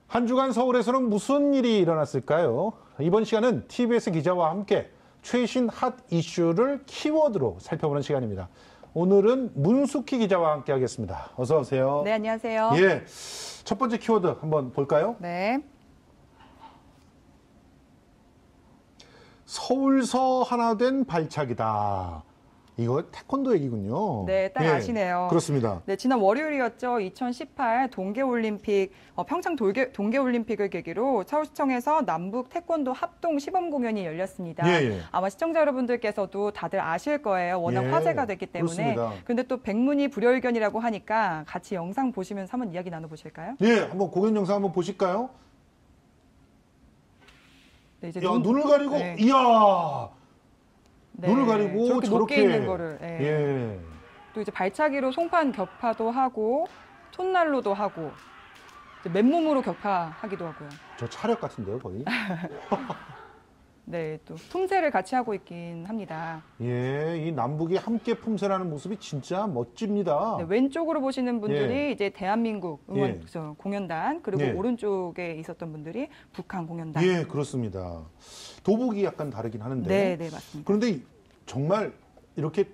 한 주간 서울에서는 무슨 일이 일어났을까요? 이번 시간은 TBS 기자와 함께 최신 핫 이슈를 키워드로 살펴보는 시간입니다. 오늘은 문숙희 기자와 함께 하겠습니다. 어서 오세요. 네, 안녕하세요. 예, 첫 번째 키워드 한번 볼까요? 네. 서울서 하나 된 발차기다. 이거 태권도 얘기군요. 네, 딱 아시네요. 그렇습니다. 네, 지난 월요일이었죠. 2018 동계올림픽, 평창 동계올림픽을 계기로 서울시청에서 남북 태권도 합동 시범 공연이 열렸습니다. 예. 아마 시청자 여러분들께서도 다들 아실 거예요. 워낙 화제가 됐기 때문에. 그렇습니다. 근데 또 백문이 불여일견이라고 하니까 같이 영상 보시면서 한번 이야기 나눠보실까요? 예, 한번 공연 영상 한번 보실까요? 네, 이제 눈을 가리고, 네. 이야! 네, 눈을 가리고 저렇게 저렇게 높게 있는 거를. 예. 예. 또 이제 발차기로 송판 격파도 하고 톤난로도 하고 이제 맨몸으로 격파하기도 하고요. 저 차력 같은데요, 거의? 네, 또 품새를 같이 하고 있긴 합니다. 예, 이 남북이 함께 품새라는 모습이 진짜 멋집니다. 네, 왼쪽으로 보시는 분들이 예. 이제 대한민국 응원 예. 공연단, 그리고 예. 오른쪽에 있었던 분들이 북한 공연단. 예, 그렇습니다. 도복이 약간 다르긴 하는데. 네, 네, 맞습니다. 그런데 정말 이렇게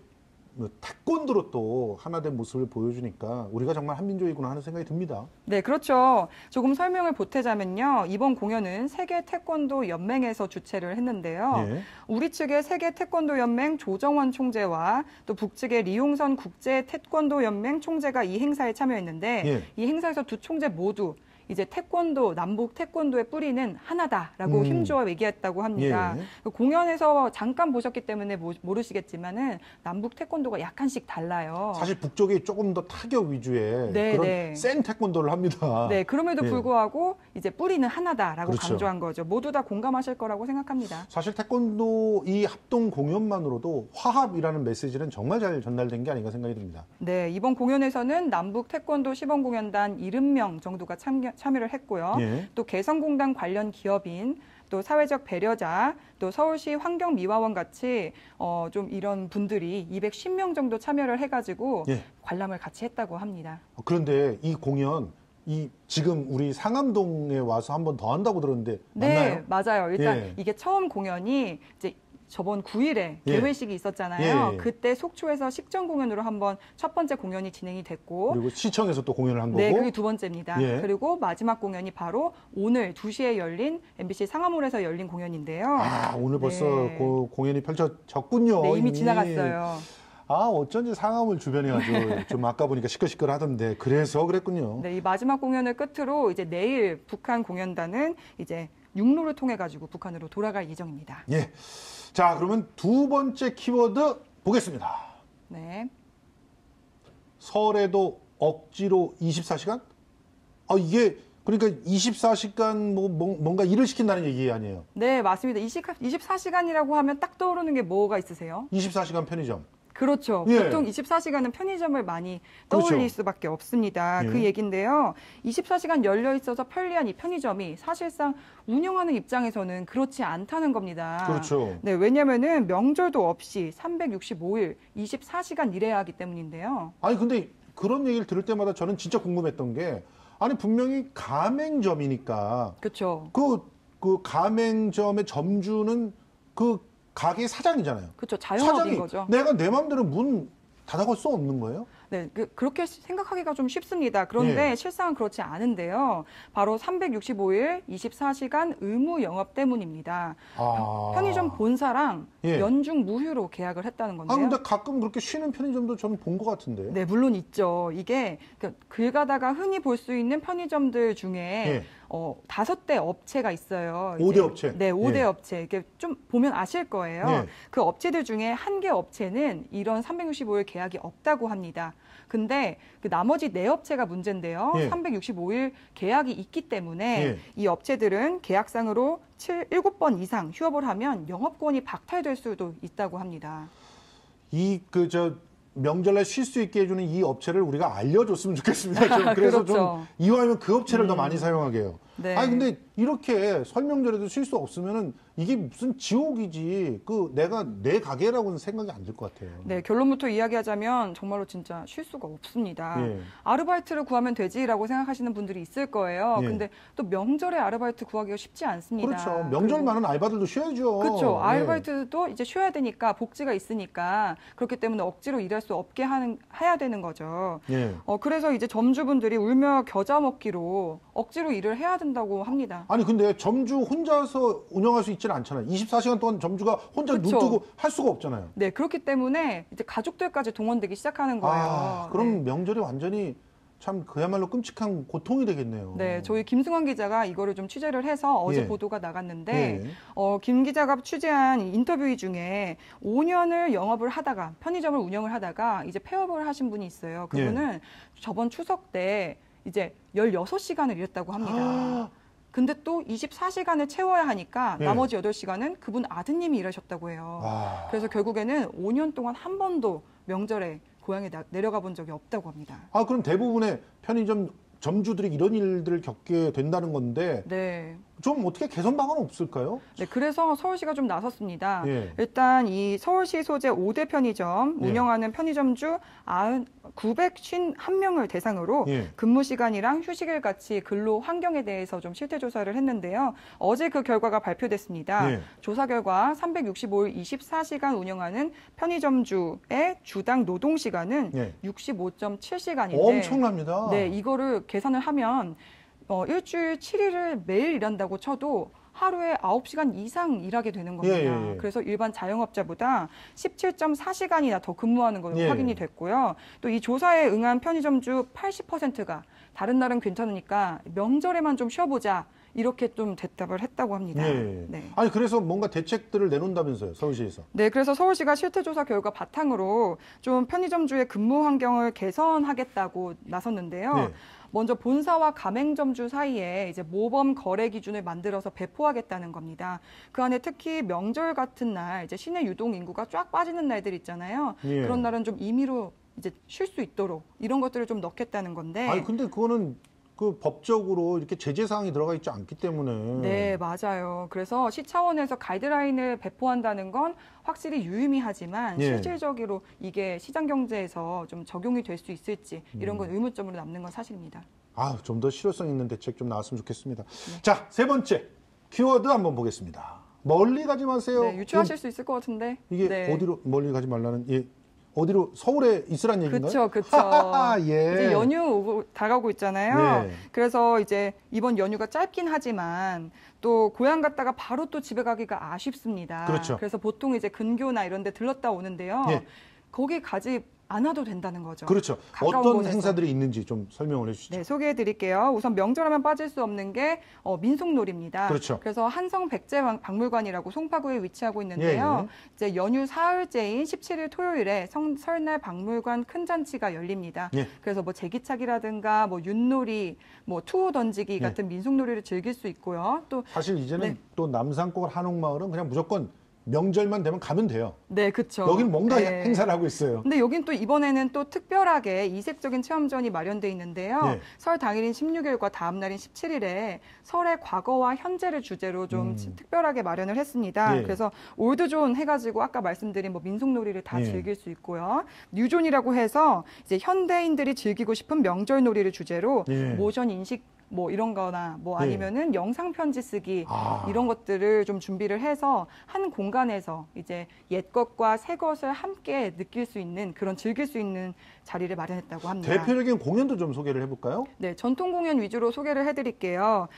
태권도로 또 하나 된 모습을 보여주니까 우리가 정말 한민족이구나 하는 생각이 듭니다. 네, 그렇죠. 조금 설명을 보태자면요. 이번 공연은 세계 태권도 연맹에서 주최를 했는데요. 예. 우리 측의 세계 태권도 연맹 조정원 총재와 또 북측의 리용선 국제 태권도 연맹 총재가 이 행사에 참여했는데 예. 이 행사에서 두 총재 모두 이제 태권도, 남북 태권도의 뿌리는 하나다라고 힘주어 얘기했다고 합니다. 예. 공연에서 잠깐 보셨기 때문에 모르시겠지만은 남북 태권도가 약간씩 달라요. 사실 북쪽이 조금 더 타격 위주의 네, 그런 네. 센 태권도를 합니다. 네, 그럼에도 예. 불구하고 이제 뿌리는 하나다라고 그렇죠. 강조한 거죠. 모두 다 공감하실 거라고 생각합니다. 사실 태권도 이 합동 공연만으로도 화합이라는 메시지는 정말 잘 전달된 게 아닌가 생각이 듭니다. 네, 이번 공연에서는 남북 태권도 시범공연단 70명 정도가 참여를 했고요. 예. 또 개성공단 관련 기업인, 또 사회적 배려자, 또 서울시 환경미화원 같이 좀 이런 분들이 210명 정도 참여를 해가지고 예. 관람을 같이 했다고 합니다. 그런데 이 공연 지금 우리 상암동에 와서 한 번 더 한다고 들었는데 네, 맞나요? 맞아요. 일단 예. 이게 처음 공연이 이제 저번 9일에 예. 개회식이 있었잖아요. 예. 그때 속초에서 식전 공연으로 한번 첫 번째 공연이 진행이 됐고, 그리고 시청에서 또 공연을 한 거고. 네, 그게 두 번째입니다. 예. 그리고 마지막 공연이 바로 오늘 2시에 열린 MBC 상암홀에서 열린 공연인데요. 아, 오늘 벌써 네. 공연이 펼쳐졌군요. 네, 이미 지나갔어요. 아, 어쩐지 상암을 주변에 아주 좀 아까 보니까 시끌시끌하던데 그래서 그랬군요. 네, 이 마지막 공연을 끝으로 이제 내일 북한 공연단은 이제 육로를 통해 가지고 북한으로 돌아갈 예정입니다. 예. 자, 그러면 두 번째 키워드 보겠습니다. 네. 설에도 억지로 24시간? 이게 그러니까 24시간 뭔가 일을 시킨다는 얘기 아니에요? 네, 맞습니다. 24시간이라고 하면 딱 떠오르는 게 뭐가 있으세요? 24시간 편의점. 그렇죠. 예. 보통 24시간은 편의점을 많이 떠올릴 그렇죠. 수밖에 없습니다. 예. 그 얘기인데요. 24시간 열려 있어서 편리한 이 편의점이 사실상 운영하는 입장에서는 그렇지 않다는 겁니다. 그렇죠. 네, 왜냐면은 명절도 없이 365일 24시간 일해야 하기 때문인데요. 아니 근데 그런 얘기를 들을 때마다 저는 진짜 궁금했던 게 아니 분명히 가맹점이니까 그렇죠. 그 가맹점의 점주는 그 가게 사장이잖아요. 그렇죠. 자영업인 사장이 거죠. 내가 내 마음대로 문 닫아갈 수 없는 거예요? 네, 그렇게 생각하기가 좀 쉽습니다. 그런데 예. 실상은 그렇지 않은데요. 바로 365일 24시간 의무 영업 때문입니다. 편의점 본사랑 예. 연중 무휴로 계약을 했다는 건데요. 근데 가끔 그렇게 쉬는 편의점도 저는 본 것 같은데. 네, 물론 있죠. 이게 길 가다가 흔히 볼 수 있는 편의점들 중에 예. 5대 업체가 있어요. 5대 이제. 업체? 네, 5대 예. 업체. 이게 좀 보면 아실 거예요. 예. 그 업체들 중에 한 개 업체는 이런 365일 계약이 없다고 합니다. 근데 그 나머지 4업체가 문제인데요. 예. 365일 계약이 있기 때문에 예. 이 업체들은 계약상으로 7번 이상 휴업을 하면 영업권이 박탈될 수도 있다고 합니다. 명절날 쉴 수 있게 해주는 이 업체를 우리가 알려줬으면 좋겠습니다. 좀. 그래서 그렇죠. 좀 이왕이면 그 업체를 더 많이 사용하게 해요. 네. 아니 근데 이렇게 설명절에도 쉴 수 없으면은 이게 무슨 지옥이지. 내가 내 가게라고는 생각이 안 들 것 같아요. 네, 결론부터 이야기하자면 정말로 진짜 쉴 수가 없습니다. 예. 아르바이트를 구하면 되지라고 생각하시는 분들이 있을 거예요. 예. 근데 또 명절에 아르바이트 구하기가 쉽지 않습니다. 그렇죠. 명절만은 알바들도 쉬어야죠. 그렇죠. 예. 아르바이트도 이제 쉬어야 되니까 복지가 있으니까 그렇기 때문에 억지로 일할 수 없게 해야 되는 거죠. 예. 그래서 이제 점주분들이 울며 겨자 먹기로 억지로 일을 해야 된다고 합니다. 아니 근데 점주 혼자서 운영할 수 있지는 않잖아요. 24시간 동안 점주가 혼자 눈 그렇죠. 뜨고 할 수가 없잖아요. 네, 그렇기 때문에 이제 가족들까지 동원되기 시작하는 거예요. 그럼 네. 명절이 완전히 참 그야말로 끔찍한 고통이 되겠네요. 네, 저희 김승환 기자가 이거를 좀 취재를 해서 어제 예. 보도가 나갔는데, 예. 김 기자가 취재한 인터뷰 중에 5년을 영업을 하다가, 편의점을 운영을 하다가 이제 폐업을 하신 분이 있어요. 그분은 저번 추석 때 이제 16시간을 일했다고 합니다. 근데 또 24시간을 채워야 하니까 예. 나머지 8시간은 그분 아드님이 일하셨다고 해요. 그래서 결국에는 5년 동안 한 번도 명절에 고향에 내려가 본 적이 없다고 합니다. 그럼 대부분의 편의점 점주들이 이런 일들을 겪게 된다는 건데 네. 좀 어떻게 개선 방안은 없을까요? 네, 그래서 서울시가 좀 나섰습니다. 예. 일단 이 서울시 소재 5대 편의점 예. 운영하는 편의점주 951명을 대상으로 예. 근무 시간이랑 휴식일 같이 근로 환경에 대해서 좀 실태 조사를 했는데요. 어제 그 결과가 발표됐습니다. 예. 조사 결과 365일 24시간 운영하는 편의점주의 주당 노동 시간은 예. 65.7시간인데 엄청납니다. 네, 이거를 계산을 하면 일주일 7일을 매일 일한다고 쳐도 하루에 9시간 이상 일하게 되는 겁니다. 예. 그래서 일반 자영업자보다 17.4시간이나 더 근무하는 걸로 예. 확인이 됐고요. 또 이 조사에 응한 편의점주 80%가 다른 날은 괜찮으니까 명절에만 좀 쉬어보자. 이렇게 좀 대답을 했다고 합니다. 예. 네. 아니 그래서 뭔가 대책들을 내놓는다면서요, 서울시에서. 네, 그래서 서울시가 실태조사 결과 바탕으로 좀 편의점주의 근무 환경을 개선하겠다고 나섰는데요. 네. 먼저 본사와 가맹점주 사이에 이제 모범 거래 기준을 만들어서 배포하겠다는 겁니다. 그 안에 특히 명절 같은 날 이제 시내 유동 인구가 쫙 빠지는 날들 있잖아요. 예. 그런 날은 좀 임의로 이제 쉴 수 있도록 이런 것들을 좀 넣겠다는 건데. 아니 근데 그거는 법적으로 이렇게 제재 사항이 들어가 있지 않기 때문에. 네, 맞아요. 그래서 시 차원에서 가이드라인을 배포한다는 건 확실히 유의미하지만 예. 실질적으로 이게 시장 경제에서 좀 적용이 될 수 있을지 이런 건 의문점으로 남는 건 사실입니다. 좀 더 실효성 있는 대책 좀 나왔으면 좋겠습니다. 자, 세 번째 키워드 한번 보겠습니다. 멀리 가지 마세요. 네, 유추하실 수 있을 것 같은데. 이게 네. 어디로 멀리 가지 말라는 어디로 서울에 있으란 얘기인가요? 그렇죠. 예. 이제 연휴 다가오고 있잖아요. 네. 그래서 이제 이번 연휴가 짧긴 하지만 또 고향 갔다가 바로 또 집에 가기가 아쉽습니다. 그렇죠. 그래서 보통 이제 근교나 이런 데 들렀다 오는데요. 예. 거기 가지 않아도 된다는 거죠. 그렇죠. 가까운 어떤 곳에서. 행사들이 있는지 좀 설명을 해주시죠. 네, 소개해 드릴게요. 우선 명절하면 빠질 수 없는 게 민속놀이입니다. 그렇죠. 그래서 한성 백제박물관이라고 송파구에 위치하고 있는데요. 이제 연휴 사흘째인 17일 토요일에 설날 박물관 큰 잔치가 열립니다. 예. 그래서 뭐 제기차기라든가 뭐 윷놀이, 뭐 투호 던지기 같은 민속놀이를 즐길 수 있고요. 또 사실 이제는 네. 또 남산골 한옥마을은 그냥 무조건 명절만 되면 가면 돼요. 네, 그렇죠. 여긴 뭔가 네. 행사를 하고 있어요. 근데 여긴 또 이번에는 또 특별하게 이색적인 체험전이 마련돼 있는데요. 예. 설 당일인 16일과 다음 날인 17일에 설의 과거와 현재를 주제로 좀 특별하게 마련을 했습니다. 예. 그래서 올드존 해가지고 아까 말씀드린 뭐 민속놀이를 다 예. 즐길 수 있고요. 뉴존이라고 해서 이제 현대인들이 즐기고 싶은 명절놀이를 주제로 예. 모션 인식 뭐 이런 거나 뭐 예. 아니면은 영상 편지 쓰기 이런 것들을 좀 준비를 해서 한 공간에서 이제 옛 것과 새 것을 함께 느낄 수 있는 그런 즐길 수 있는 자리를 마련했다고 합니다. 대표적인 공연도 좀 소개를 해볼까요? 네, 전통 공연 위주로 소개를 해드릴게요.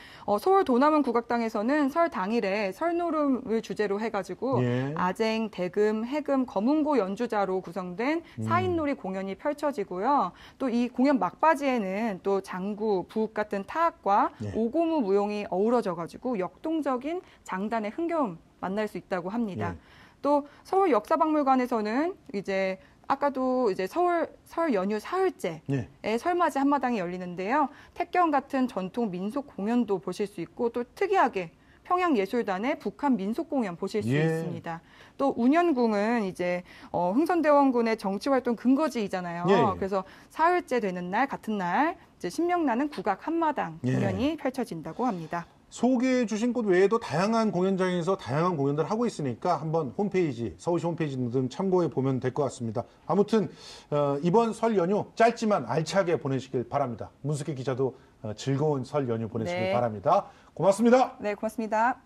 서울 도남원 국악당에서는 설 당일에 설노름을 주제로 해가지고 예. 아쟁, 대금, 해금, 검은고 연주자로 구성된 4인놀이 공연이 펼쳐지고요. 또 이 공연 막바지에는 또 장구, 북 같은 타악과 예. 오고무 무용이 어우러져가지고 역동적인 장단의 흥겨움 만날 수 있다고 합니다. 예. 또 서울 역사박물관에서는 이제 아까도 이제 설 연휴 사흘째에 예. 설맞이 한마당이 열리는데요. 택경 같은 전통 민속 공연도 보실 수 있고 또 특이하게 평양예술단의 북한 민속공연 보실 수 예. 있습니다. 또 운현궁은 이제 흥선대원군의 정치활동 근거지이잖아요. 예. 그래서 사흘째 되는 날 같은 날 이제 신명나는 국악 한마당 예. 공연이 펼쳐진다고 합니다. 소개해 주신 곳 외에도 다양한 공연장에서 다양한 공연들을 하고 있으니까 한번 홈페이지, 서울시 홈페이지 등 참고해 보면 될 것 같습니다. 아무튼 이번 설 연휴 짧지만 알차게 보내시길 바랍니다. 문숙희 기자도 즐거운 설 연휴 보내시길 네. 바랍니다. 고맙습니다. 네, 고맙습니다.